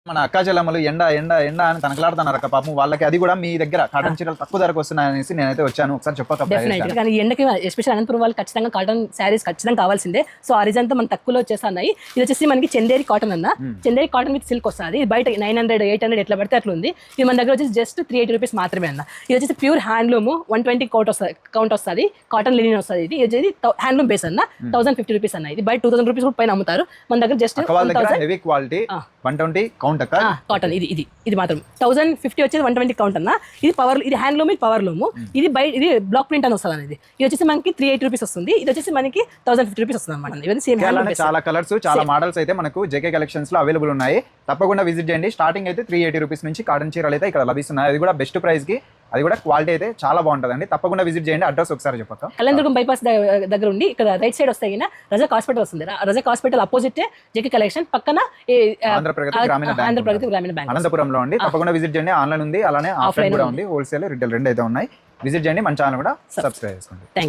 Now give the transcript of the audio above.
మన అక్కా చెల్లెమ్మలు ఎండ ఎండ ఎండ అని తనకలాడుతున్నారు అక్క పాపం వాళ్ళకి. అది కూడా మీ దగ్గర కాటన్ చీరలు తక్కువ ధరకు వస్తున్నాయి అనేసి నేనైతే వచ్చాను. ఒకసారి చెప్పక డెఫినెట్ కానీ ఎండకి ఎస్పెషల్ అనంతపురం వాళ్ళు ఖచ్చితంగా కాటన్ శారీస్ ఖచ్చితంగా కావాల్సిందే. సో ఆ రీజన్ తో మన తక్కువలో వచ్చేస్తున్నాయి. ఇది వచ్చేసి మనకి చందేరి కాటన్ అన్న, చందేరి కాటన్ విత్ సిల్క్ వస్తుంది. బయట 900 800 ఎట్లా పడితే అట్లా ఉంది. ఇది మన దగ్గర వచ్చేసి జస్ట్ 380 రూపీస్ మాత్రమే అన్న. ఇది వచ్చేసి ప్యూర్ హ్యాండ్లూమ్ 120 కౌంట్ వస్తుంది. కాటన్ లినిన్ వస్తుంది. ఇది వచ్చేసి హ్యాండ్లూమ్ బేస్ అన్న 1050 రూపీస్ అన్న. ఇది బయట 2000 రూపీస్ పైన అమ్ముతారు. మన దగ్గర just heavy quality 120 count cotton. ఇది మాత్రం 1050 వచ్చేది 120 కౌంట్ అన్న. ఇది పవర్, ఇది హ్యాండ్లూమ్, ఇది పవర్ లూమ్. ఇది బయట ఇది బ్లాక్ ప్రింట్ అని వస్తుంది అనేది. ఇది వచ్చేసి మనకి 380 రూపీస్ వస్తుంది. ఇది వచ్చేసి మనకి 1050 రూపీస్ వస్తుంది అనమాట. ఇవన్నీ సేమ్. చాలా కలర్స్ చాలా మోడల్స్ అయితే మనకు జేకే కలెక్షన్స్ లో అవైలబుల్ ఉన్నాయి. తప్పకుండా విజిట్ చేయండి. స్టార్టింగ్ అయితే 380 రూపీస్ నుంచి కాటన్ చీరలు అయితే ఇక్కడ లభిస్తున్నాయి. అది కూడా బెస్ట్ ప్రైస్ కి, అది కూడా క్వాలిటీ అయితే చాలా బాగుంటుందండి. తప్పకుండా విజిట్ చేయండి. అడ్రస్ ఒకసారి చెప్పక. కళ్యాణదుర్గం బైపాస్ దగ్గర ఉండి ఇక్కడ రైట్ సైడ్ వస్తాయి. రజాక్ హాస్పిటల్ వస్తుంది. Razak hospital opposite JK collection పక్కన ఆంధ్రప్రగతి గ్రామీణ బ్యాంక్ అనంతపురంలో ఉంది. తప్పకుండా విజిట్ చేయండి. ఆన్లైన్ ఉంది, అలానే ఆఫ్లైన్ కూడా ఉంది. హోల్సేల్ రిటైల్ రెండు అయితే ఉన్నాయి. విజిట్ చేయండి. మన ఛానల్ కూడా సబ్స్క్రైబ్ చేసుకోండి. Thank you.